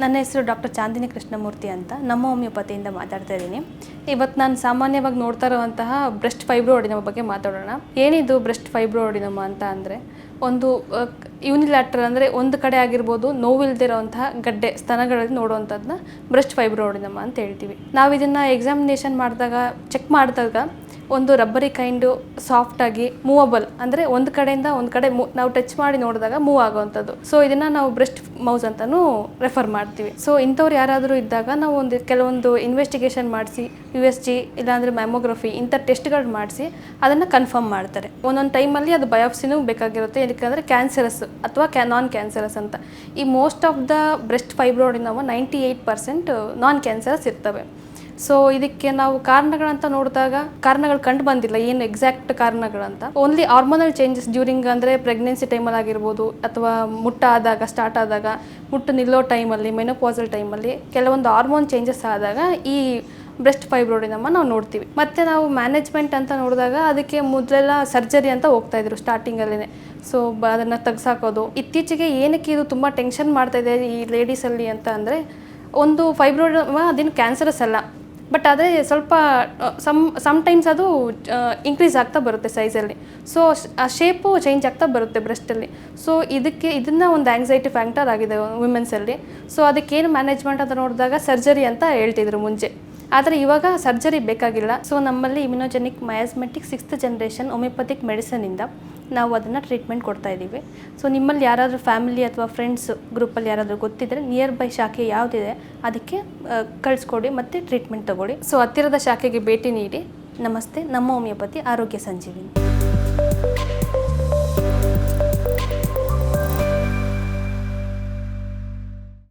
ನನ್ನ ಹೆಸರು ಡಾಕ್ಟರ್ ಚಾಂದಿನಿ ಕೃಷ್ಣಮೂರ್ತಿ ಅಂತ ನಮ್ಮ ಹೋಮಿಯೋಪತಿಯಿಂದ ಮಾತಾಡ್ತಾ ಇದ್ದೀನಿ. ಇವತ್ತು ನಾನು ಸಾಮಾನ್ಯವಾಗಿ ನೋಡ್ತಾ ಇರುವಂತಹ ಬ್ರೆಸ್ಟ್ ಫೈಬ್ರೋಡಿನಮ ಬಗ್ಗೆ ಮಾತಾಡೋಣ. ಏನಿದು ಬ್ರೆಸ್ಟ್ ಫೈಬ್ರೋಡಿನಮ ಅಂತ ಅಂದರೆ ಒಂದು ಯೂನಿಲ್ಯಾಟ್ರಲ್ ಅಂದರೆ ಒಂದು ಕಡೆ ಆಗಿರ್ಬೋದು ನೋವಿಲ್ದಿರೋಂತಹ ಗಡ್ಡೆ ಸ್ತನಗಳಲ್ಲಿ ನೋಡುವಂಥದ್ದನ್ನ ಬ್ರೆಸ್ಟ್ ಫೈಬ್ರೋಡಿನಮ ಅಂತ ಹೇಳ್ತೀವಿ. ನಾವು ಇದನ್ನು ಎಕ್ಸಾಮಿನೇಷನ್ ಮಾಡಿದಾಗ ಚೆಕ್ ಮಾಡಿದಾಗ ಒಂದು ರಬ್ಬರಿ ಕೈಂಡು ಸಾಫ್ಟಾಗಿ ಮೂವಬಲ್ ಅಂದರೆ ಒಂದು ಕಡೆಯಿಂದ ಒಂದು ಕಡೆ ನಾವು ಟಚ್ ಮಾಡಿ ನೋಡಿದಾಗ ಮೂವ್ ಆಗೋವಂಥದ್ದು. ಸೊ ಇದನ್ನು ನಾವು ಬ್ರೆಸ್ಟ್ ಮೌಸ್ ಅಂತಲೂ ರೆಫರ್ ಮಾಡ್ತೀವಿ. ಸೊ ಇಂಥವ್ರು ಯಾರಾದರೂ ಇದ್ದಾಗ ನಾವು ಕೆಲವೊಂದು ಇನ್ವೆಸ್ಟಿಗೇಷನ್ ಮಾಡಿಸಿ USG ಇಲ್ಲಾಂದರೆ ಮ್ಯಾಮೋಗ್ರಫಿ ಇಂಥ ಟೆಸ್ಟ್ಗಳು ಮಾಡಿಸಿ ಅದನ್ನು ಕನ್ಫರ್ಮ್ ಮಾಡ್ತಾರೆ. ಒಂದೊಂದು ಟೈಮಲ್ಲಿ ಅದು ಬಯೋಪ್ಸಿನೂ ಬೇಕಾಗಿರುತ್ತೆ, ಯಾಕಂದರೆ ಕ್ಯಾನ್ಸರಸ್ ಅಥವಾ ನಾನ್ ಕ್ಯಾನ್ಸರಸ್ ಅಂತ. ಈ most of the breast fibroadenoma 98% non cancerous ಇರ್ತವೆ. ಸೊ ಇದಕ್ಕೆ ನಾವು ಕಾರಣಗಳಂತ ನೋಡಿದಾಗ ಕಾರಣಗಳು ಕಂಡು ಬಂದಿಲ್ಲ, ಏನು ಎಕ್ಸಾಕ್ಟ್ ಕಾರಣಗಳಂತ. ಓನ್ಲಿ ಹಾರ್ಮೋನಲ್ ಚೇಂಜಸ್ ಡ್ಯೂರಿಂಗ್ ಅಂದರೆ ಪ್ರೆಗ್ನೆನ್ಸಿ ಟೈಮಲ್ಲಿ ಆಗಿರ್ಬೋದು ಅಥವಾ ಮುಟ್ಟಾದಾಗ ಸ್ಟಾರ್ಟ್ ಆದಾಗ ಮುಟ್ಟು ನಿಲ್ಲೋ ಟೈಮಲ್ಲಿ ಮೆನೋಪಾಸಲ್ ಟೈಮಲ್ಲಿ ಕೆಲವೊಂದು ಹಾರ್ಮೋನ್ ಚೇಂಜಸ್ ಆದಾಗ ಈ ಬ್ರೆಸ್ಟ್ ಫೈಬ್ರೋಡಿನಮ ನಾವು ನೋಡ್ತೀವಿ. ಮತ್ತು ನಾವು ಮ್ಯಾನೇಜ್ಮೆಂಟ್ ಅಂತ ನೋಡಿದಾಗ ಅದಕ್ಕೆ ಮೊದಲೆಲ್ಲ ಸರ್ಜರಿ ಅಂತ ಹೋಗ್ತಾಯಿದ್ರು ಸ್ಟಾರ್ಟಿಂಗಲ್ಲೇ. ಸೊ ಅದನ್ನು ತೆಗ್ಸಾಕೋದು. ಇತ್ತೀಚೆಗೆ ಏನಕ್ಕೆ ಇದು ತುಂಬ ಟೆನ್ಷನ್ ಮಾಡ್ತಾಯಿದೆ ಈ ಲೇಡೀಸಲ್ಲಿ ಅಂತ ಅಂದರೆ, ಒಂದು ಫೈಬ್ರೋಡಿನಮ ಅದೇನು ಕ್ಯಾನ್ಸರಸ್ ಅಲ್ಲ, ಬಟ್ ಆದರೆ ಸ್ವಲ್ಪ ಸಮ್ಟೈಮ್ಸ್ ಅದು ಇನ್ಕ್ರೀಸ್ ಆಗ್ತಾ ಬರುತ್ತೆ ಸೈಜಲ್ಲಿ. ಸೊ ಆ ಶೇಪು ಚೇಂಜ್ ಆಗ್ತಾ ಬರುತ್ತೆ ಬ್ರೆಸ್ಟಲ್ಲಿ. ಸೊ ಇದನ್ನು ಒಂದು ಆ್ಯಂಗ್ಸೈಟಿ ಫ್ಯಾಕ್ಟರ್ ಆಗಿದೆ ವುಮೆನ್ಸಲ್ಲಿ. ಸೊ ಅದಕ್ಕೇನು ಮ್ಯಾನೇಜ್ಮೆಂಟ್ ಅಂತ ನೋಡಿದಾಗ ಸರ್ಜರಿ ಅಂತ ಹೇಳ್ತಿದ್ರು ಮುಂಚೆ, ಆದರೆ ಇವಾಗ ಸರ್ಜರಿ ಬೇಕಾಗಿಲ್ಲ. ಸೊ ನಮ್ಮಲ್ಲಿ ಇಮ್ಯುನೋಜೆನಿಕ್ ಮಯಾಸ್ಮೆಟಿಕ್ 6th ಜನರೇಷನ್ ಹೋಮಿಯೋಪತಿಕ್ ಮೆಡಿಸನಿಂದ ನಾವು ಅದನ್ನು ಟ್ರೀಟ್ಮೆಂಟ್ ಕೊಡ್ತಾ ಇದ್ದೀವಿ. ಸೊ ನಿಮ್ಮಲ್ಲಿ ಯಾರಾದರೂ ಫ್ಯಾಮಿಲಿ ಅಥವಾ ಫ್ರೆಂಡ್ಸ್ ಗ್ರೂಪಲ್ಲಿ ಯಾರಾದರೂ ಗೊತ್ತಿದ್ದರೆ ನಿಯರ್ ಬೈ ಶಾಖೆ ಯಾವುದಿದೆ ಅದಕ್ಕೆ ಕಳಿಸ್ಕೊಡಿ ಮತ್ತು ಟ್ರೀಟ್ಮೆಂಟ್ ತೊಗೊಳ್ಳಿ. ಸೊ ಹತ್ತಿರದ ಶಾಖೆಗೆ ಭೇಟಿ ನೀಡಿ. ನಮಸ್ತೆ. ನಮ್ಮ ಹೋಮಿಯೋಪತಿ ಆರೋಗ್ಯ ಸಂಜೀವಿನಿ.